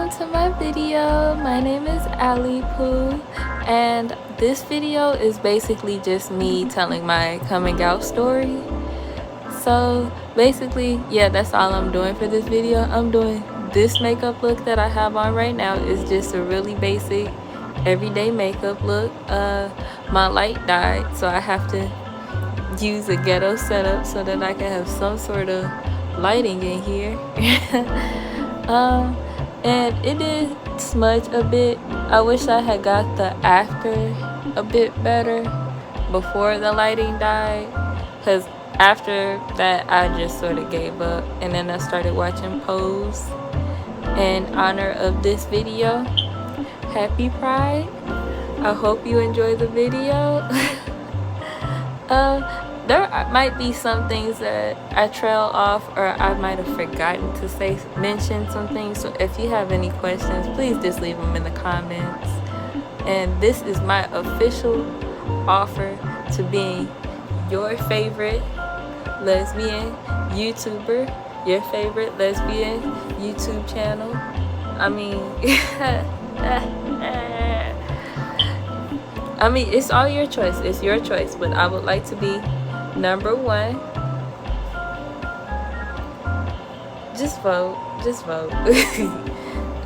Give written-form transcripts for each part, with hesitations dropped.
welcome to my video. My name is Ali Poo, and this video is basically just me telling my coming out story. So basically, yeah, that's all I'm doing for this video. I'm doing this makeup look that I have on right now is just a really basic everyday makeup look. My light died, so I have to use a ghetto setup so that I can have some sort of lighting in here. And it did smudge a bit. I wish I had got the after a bit better before the lighting died, because after that I just sort of gave up, and then I started watching Pose in honor of this video. Happy Pride. I hope you enjoy the video. There might be some things that I trail off, or I might have forgotten to mention some things. So if you have any questions, please just leave them in the comments. And this is my official offer to being your favorite lesbian YouTuber, your favorite lesbian YouTube channel. I mean, it's all your choice. It's your choice, but I would like to be number one. Just vote.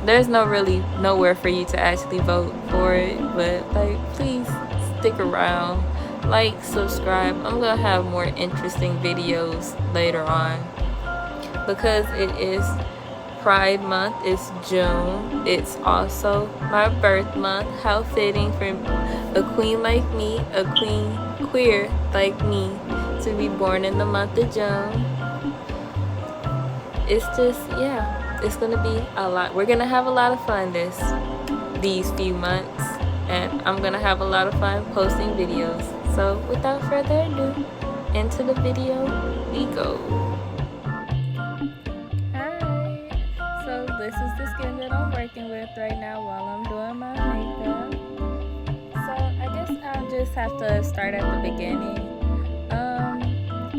There's nowhere for you to actually vote for it, but please stick around, subscribe. I'm gonna have more interesting videos later on because it is Pride month. It's June. It's also my birth month. How fitting for a queen like me, a queen queer like me, to be born in the month of June. It's just, yeah, it's gonna be a lot. We're gonna have a lot of fun these few months, and I'm gonna have a lot of fun posting videos. So without further ado, into the video we go. This is the skin that I'm working with right now while I'm doing my makeup. So I guess I'll just have to start at the beginning.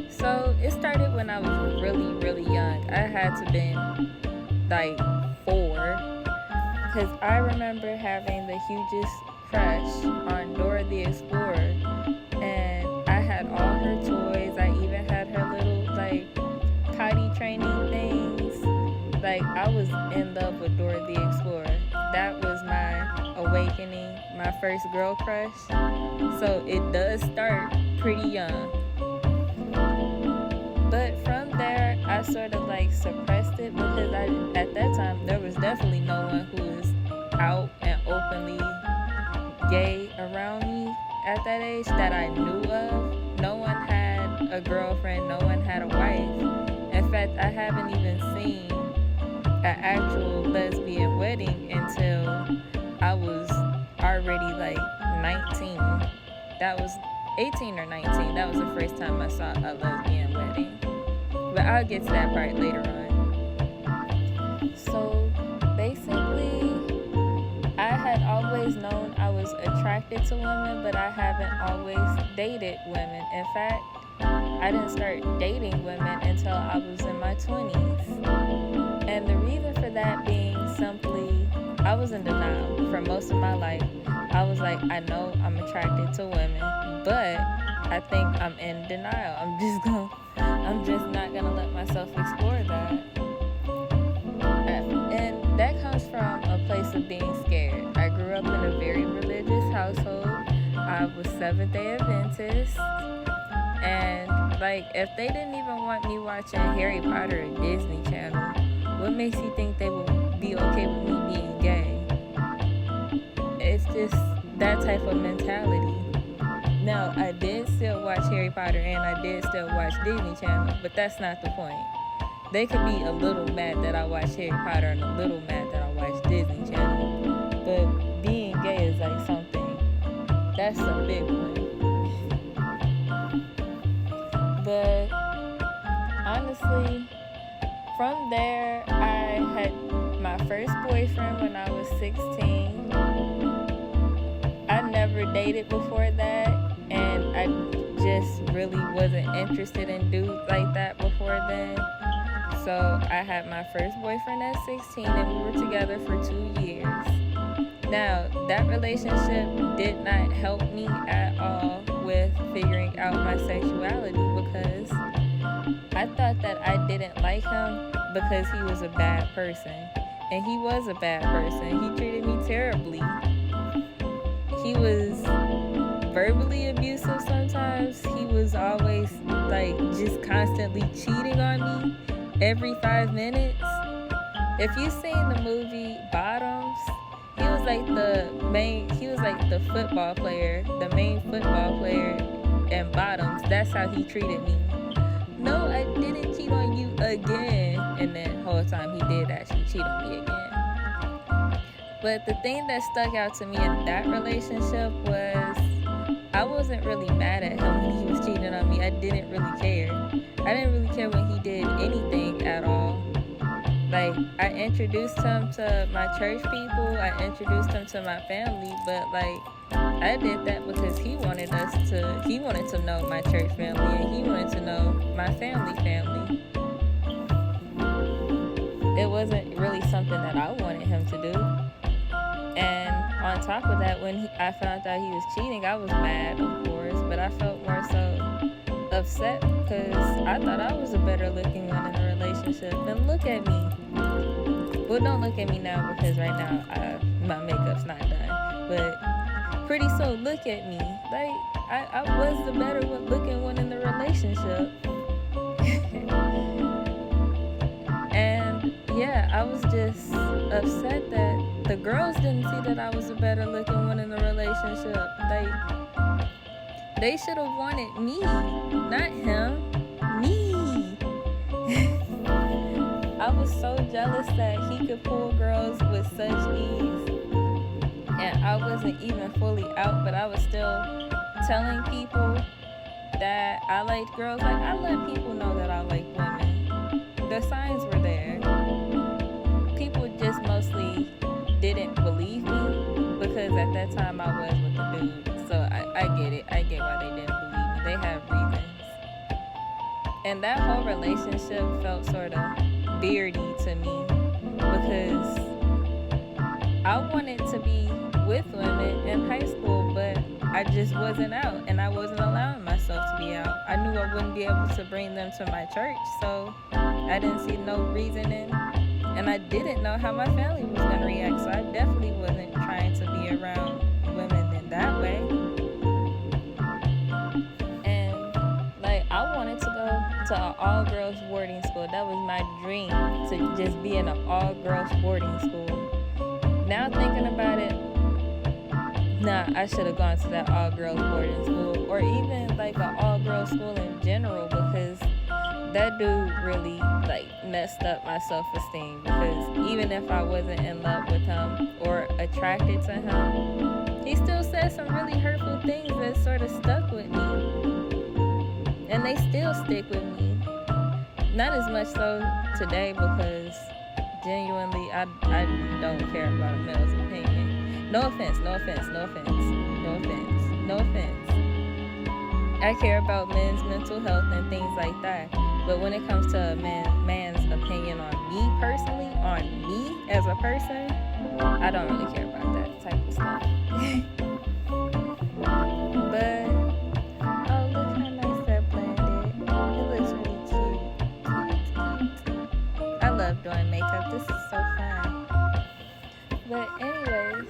So it started when I was really young. I had to been 4, because I remember having the hugest crush on Dora the Explorer, and I had all her toys. I even had her little potty training things. I was in love with Dora the Explorer. That was my awakening, my first girl crush. So it does start pretty young. But from there, I sort of suppressed it, because at that time, there was definitely no one who was out and openly gay around me at that age that I knew of. No one had a girlfriend, no one had a wife. In fact, I haven't even seen an actual lesbian wedding until I was already 19. That was 18 or 19. That was the first time I saw a lesbian wedding. But I'll get to that part later on. So basically, I had always known I was attracted to women, but I haven't always dated women. In fact, I didn't start dating women until I was in my 20s. And the reason for that being simply, I was in denial for most of my life. I was I know I'm attracted to women, but I think I'm in denial. I'm just not gonna let myself explore that. And that comes from a place of being scared. I grew up in a very religious household. I was Seventh-day Adventist. And if they didn't even want me watching Harry Potter or Disney Channel, what makes you think they would be okay with me being gay? It's just that type of mentality. Now, I did still watch Harry Potter and I did still watch Disney Channel, but that's not the point. They could be a little mad that I watch Harry Potter and a little mad that I watch Disney Channel. But being gay is something, that's a big one. But honestly, from there, I had my first boyfriend when I was 16. I never dated before that, and I just really wasn't interested in dudes like that before then. So I had my first boyfriend at 16 and we were together for 2 years. Now, that relationship did not help me at all with figuring out my sexuality because I thought that I didn't like him because he was a bad person. And he was a bad person. He treated me terribly. He was verbally abusive sometimes. He was always like just constantly cheating on me every 5 minutes. If you've seen the movie Bottoms, he was like the football player, the main football player in Bottoms. That's how he treated me. No, I didn't cheat on you again. And then the whole time he did actually cheat on me again. But the thing that stuck out to me in that relationship was I wasn't really mad at him when he was cheating on me. I didn't really care. I didn't really care when he did anything at all. Like, I introduced him to my church people. I introduced him to my family. But, like, I did that because he wanted to know my church family. And he wanted to know my family. It wasn't really something that I wanted him to do. And on top of that, when I found out he was cheating, I was mad, of course, but I felt more so upset because I thought I was a better looking one in the relationship. And look at me. Well, don't look at me now because right now my makeup's not done. But pretty soon, look at me. Like, I was the better looking one in the relationship. And yeah, I was just upset that the girls didn't see that I was a better looking one in the relationship. They should have wanted me, not him. Me. I was so jealous that he could pull girls with such ease. And I wasn't even fully out, but I was still telling people that I liked girls. Like, I let people know that I like women. The signs were there. People just mostly didn't believe me because at that time I was with the dude. So I get it. I get why they didn't believe me. They have reasons. And that whole relationship felt sort of beardy to me because I wanted to be with women in high school, but I just wasn't out and I wasn't allowing myself to be out. I knew I wouldn't be able to bring them to my church, so I didn't see no reason in. And I didn't know how my family was going to react, so I definitely wasn't trying to be around women in that way. And, like, I wanted to go to an all-girls boarding school. That was my dream, to just be in an all-girls boarding school. Now thinking about it, I should have gone to that all-girls boarding school, or even, like, an all-girls school in general, because that dude really, like, messed up my self-esteem, because even if I wasn't in love with him or attracted to him, he still said some really hurtful things that sort of stuck with me. And they still stick with me. Not as much so today, because genuinely I don't care about a male's opinion. No offense. I care about men's mental health and things like that. But when it comes to a man's opinion on me personally, on me as a person, I don't really care about that type of stuff. But, oh, look how nice that blended. It looks really cute. I love doing makeup. This is so fun. But anyways,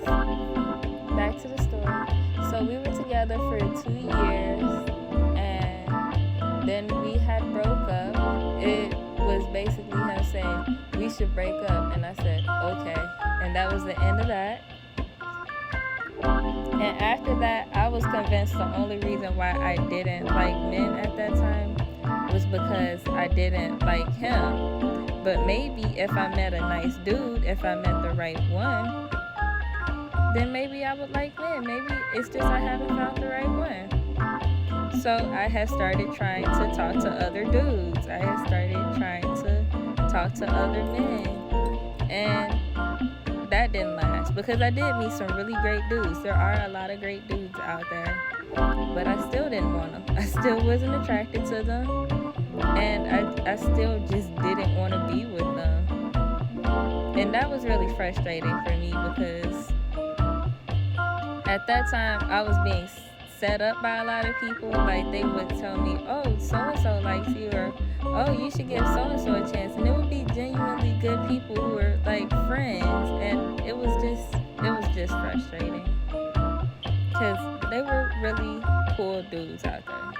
back to the story. So we were together for 2 years. Then we had broke up. It was basically him saying, we should break up. And I said, okay. And that was the end of that. And after that, I was convinced the only reason why I didn't like men at that time was because I didn't like him. But maybe if I met a nice dude, if I met the right one, then maybe I would like men. Maybe it's just I haven't found the right one. So I had started trying to talk to other dudes. I had started trying to talk to other men. And that didn't last because I did meet some really great dudes. There are a lot of great dudes out there. But I still didn't want them. I still wasn't attracted to them. And I still just didn't want to be with them. And that was really frustrating for me because at that time I was being set up by a lot of people. Like they would tell me, oh, so and so likes you, or oh, you should give so and so a chance. And it would be genuinely good people who were like friends, and it was just frustrating because they were really cool dudes out there.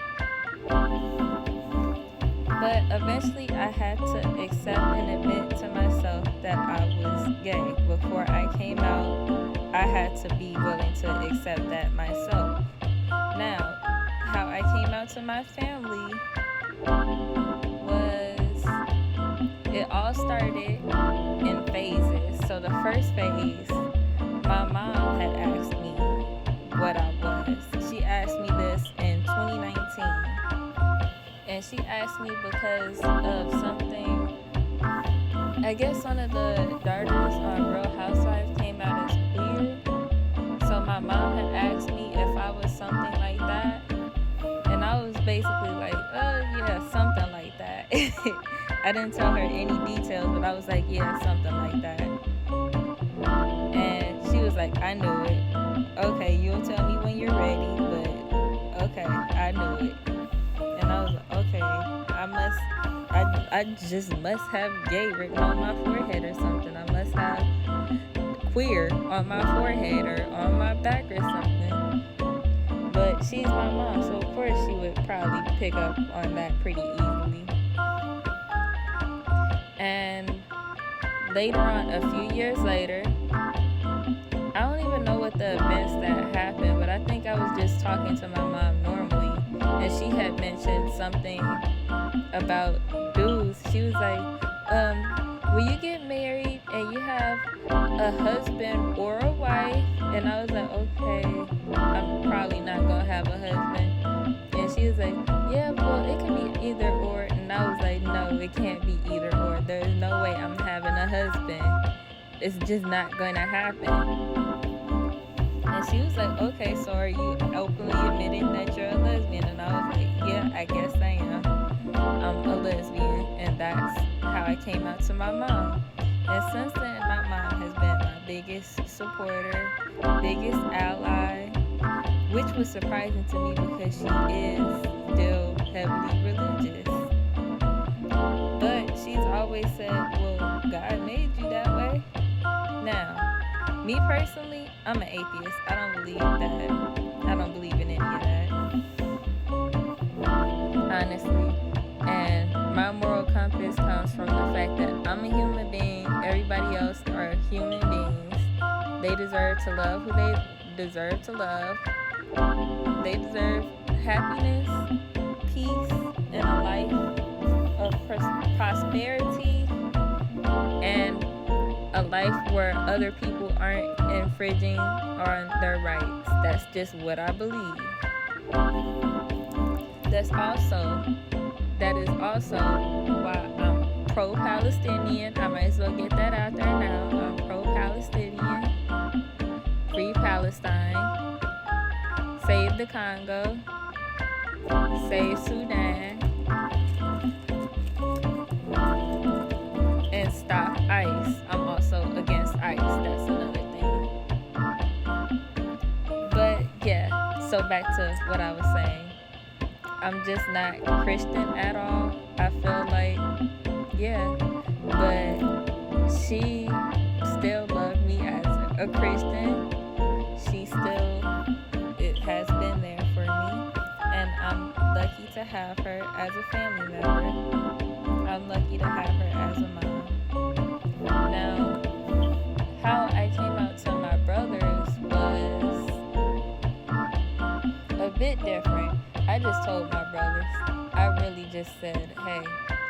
But eventually I had to accept and admit to myself that I was gay. Before I came out, I had to be willing to accept that myself. Now, how I came out to my family was, it all started in phases. So the first phase, my mom had asked me what I was. She asked me this in 2019. And she asked me because of something. I guess one of the daughters on Real Housewives came out as queer. So my mom had asked me if I was something like that. And I was basically like, oh yeah, something like that. I didn't tell her any details, but I was like, yeah, something like that. And she was like, I knew it. Okay, you'll tell me when you're ready, but okay, I knew it. And I was like, okay, I just must have gay written on my forehead or something. I must have queer on my forehead or on my back or something. But she's my mom, so of course she would probably pick up on that pretty easily. And later on, a few years later, I don't even know what the events that happened, but I think I was just talking to my mom normally. And she had mentioned something about dudes. She was like, will you get married and you have a husband or a wife? And I was like, okay, I'm probably not gonna have a husband. And she was like, yeah, well, it can be either or. And I was like, no, it can't be either or. There's no way I'm having a husband. It's just not gonna happen. And she was like, okay, so are you openly admitting that you're a lesbian? And I was like, yeah, I guess I am. I'm a lesbian. And that's how I came out to my mom. And since then, my mom has been my biggest supporter, biggest ally, which was surprising to me because she is still heavily religious. But she's always said, well, God made you that way. Now, me personally, I'm an atheist. I don't believe that. I don't believe in any of that. Honestly. And my moral compass comes from the fact that I'm a human being. Everybody else are human beings. They deserve to love who they deserve to love. They deserve happiness, peace, and a life of prosperity, and a life where other people aren't infringing on their rights. That's just what I believe. That is also why I'm pro-Palestinian. I might as well get that out there now. I'm pro-Palestinian. Free Palestine. Save the Congo. Save Sudan. And stop ICE. I'm also against ICE. That's another thing. But yeah, so back to what I was saying. I'm just not Christian at all. I feel like, yeah, but she still loved me as a Christian. She still, it has been there for me, and I'm lucky to have her as a family member. I'm lucky to have her as a mom. Now, how I came out to my brothers was a bit different. I just told my brothers. I really just said, hey,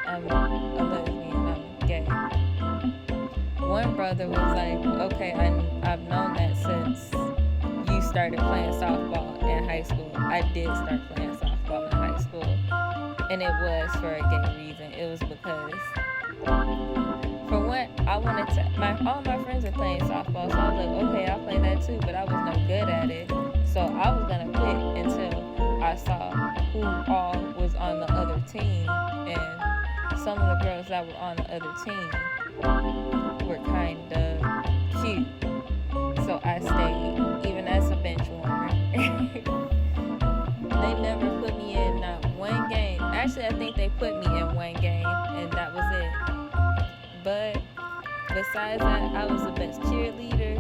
I'm a lesbian, I'm gay. One brother was like, okay, I've known that since you started playing softball in high school. I did start playing softball in high school. And it was for a gay reason. It was because, for one, I wanted to, all my friends were playing softball, so I was like, okay, I'll play that too, but I was no good at it. So I was going to quit until I saw who all was on the other team, and some of the girls that were on the other team were kind of cute. So I stayed, even as a bench warmer. They never put me in not one game. Actually, I think they put me in one game, and that was it. But besides that, I was the best cheerleader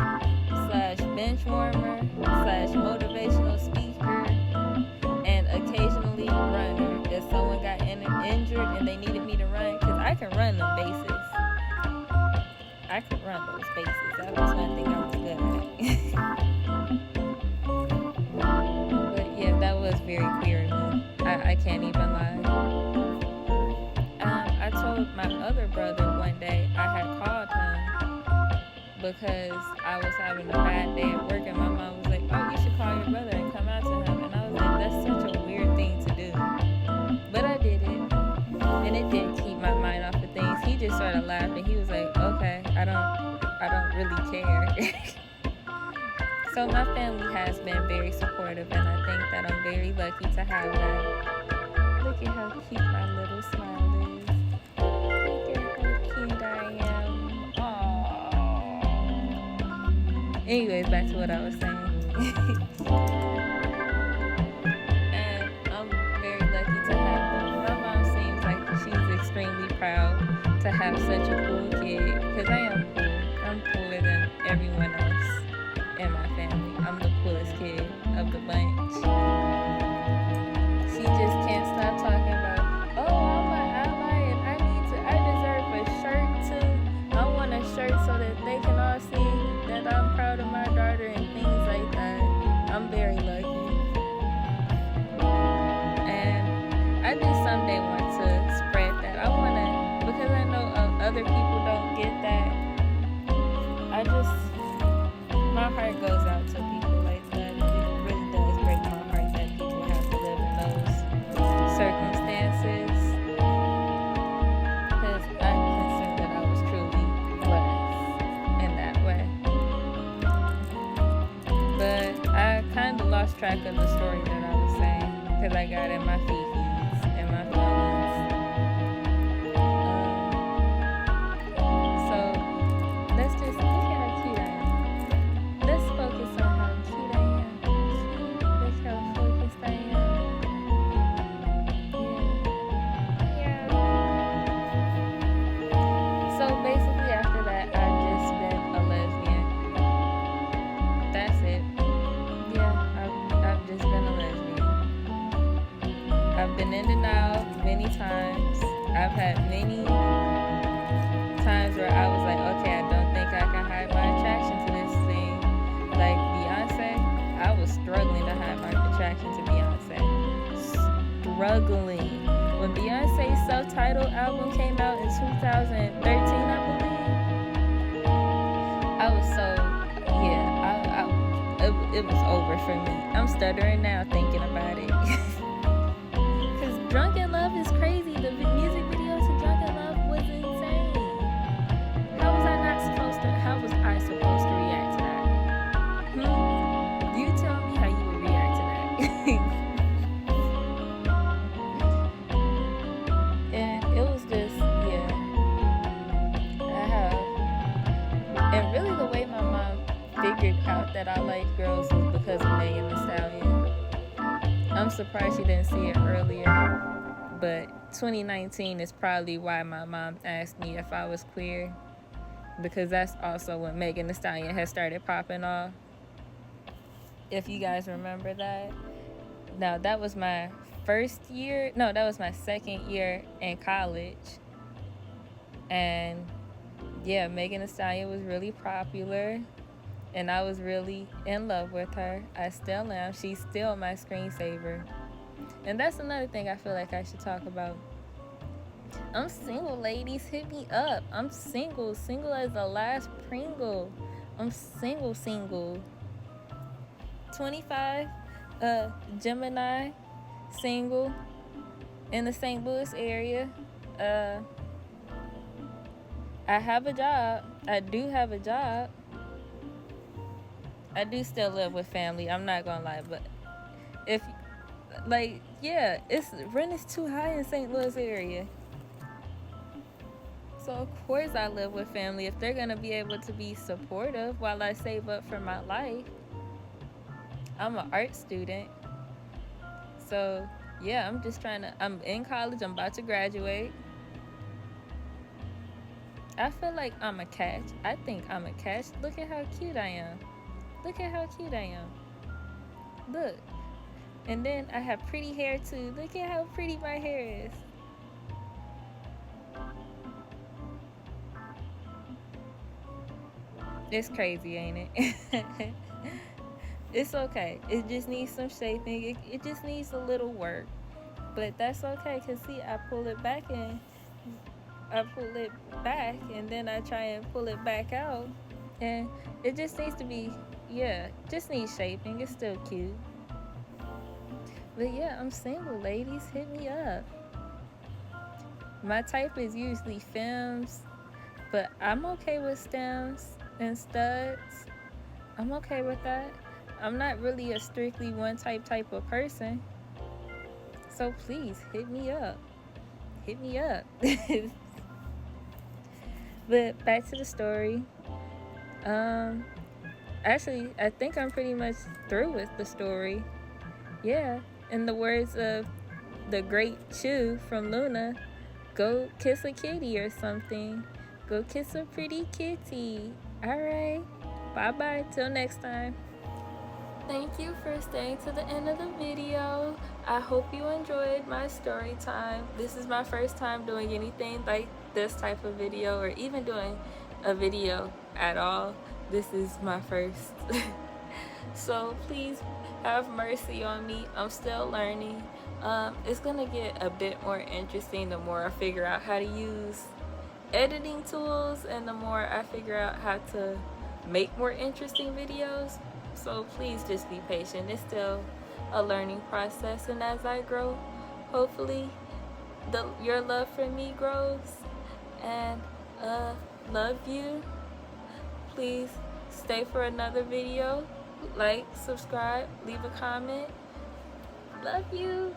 slash bench warmer slash motivational speaker and occasionally runner. If someone got injured and they needed me to run, because I can run them bases. I could run those bases. That was one thing I was good at. But yeah, that was very queer of me. I can't even lie. I told my other brother one day I had called him because I was having a bad day at work, and my mom was like, "Oh, you should call your brother and come out to him." And I was like, "That's such a weird thing to do," but I did it, and it did keep my mind off of things. He just sort of laughed, and he was like, "Okay, I don't really care." So my family has been very supportive, and I think that I'm very lucky to have that. Look at how cute my little smile is. Look at how cute I am. Aww. Anyways, back to what I was saying. And I'm very lucky to have them. My mom seems like she's extremely proud to have such a cool kid, because I am cool. I'm cooler than everyone else in my family. I'm the coolest kid of the bunch. She just can't stop talking about, "Oh, I'm an ally and I deserve a shirt too. I want a shirt so that they can all see that I'm proud of my daughter," and things like that. I'm very lucky. And I just someday want to spread that. I want to, because I know other people don't get that. My heart goes out to people like that. It really does break my heart that people have to live in those circumstances, because I consider that I was truly blessed in that way. But I kind of lost track of the story that I was saying, because I got in my fifis and my feelings. So let's just look at how cute I am. Let's focus on how cute I am. Look how focused I am. Yeah. So basically after that, I've just been a lesbian. That's it. Yeah, I've just been a lesbian. I've been in denial many times. I've had many times where I was like, okay, I don't think I can hide my attraction to this thing. Like Beyonce, I was struggling to hide my attraction to Beyonce. Struggling. When Beyonce's self-titled album came out in 2013, I believe, I was so, it was over for me. I'm stuttering now thinking about it. Because Drunk in Love is crazy. The music video to Drunk in Love was insane. How was I supposed to react to that? You tell me how you would react to that. And it was just, I have. And really the way my mom figured out that I liked girls was because of Megan Thee Stallion. I'm surprised she didn't see it earlier, but 2019 is probably why my mom asked me if I was queer, because that's also when Megan Thee Stallion had started popping off. If you guys remember that. Now, that was my second year in college. And yeah, Megan Thee Stallion was really popular, and I was really in love with her. I still am. She's still my screensaver. And that's another thing I feel like I should talk about. I'm single, ladies. Hit me up. I'm single. Single as the last Pringle. I'm single. 25, Gemini, single, in the St. Louis area. I have a job. I do have a job. I do still live with family. I'm not gonna lie, but if Like, yeah, rent is too high in St. Louis area. So of course I live with family. If they're gonna be able to be supportive while I save up for my life, I'm an art student. So yeah, I'm in college, I'm about to graduate. I feel like I'm a catch. I think I'm a catch. Look at how cute I am. Look at how cute I am. Look. And then I have pretty hair too. Look at how pretty my hair is. It's crazy, ain't it? It's okay. It just needs some shaping. It just needs a little work. But that's okay, because see, I pull it back and then I try and pull it back out. And it just needs to be, yeah, just needs shaping. It's still cute. But yeah, I'm single, ladies. Hit me up. My type is usually femmes, but I'm okay with stems and studs. I'm okay with that. I'm not really a strictly one type of person. So please hit me up. Hit me up. But back to the story. Actually, I think I'm pretty much through with the story. Yeah. In the words of the great Chew from Luna, go kiss a kitty or something. Go kiss a pretty kitty. Alright. Bye bye. Till next time. Thank you for staying to the end of the video. I hope you enjoyed my story time. This is my first time doing anything like this type of video, or even doing a video at all. This is my first. So please have mercy on me. I'm still learning. It's gonna get a bit more interesting the more I figure out how to use editing tools, and the more I figure out how to make more interesting videos. So please just be patient. It's still a learning process, and as I grow, hopefully your love for me grows. And love you. Please stay for another video. Like, subscribe, leave a comment. Love you.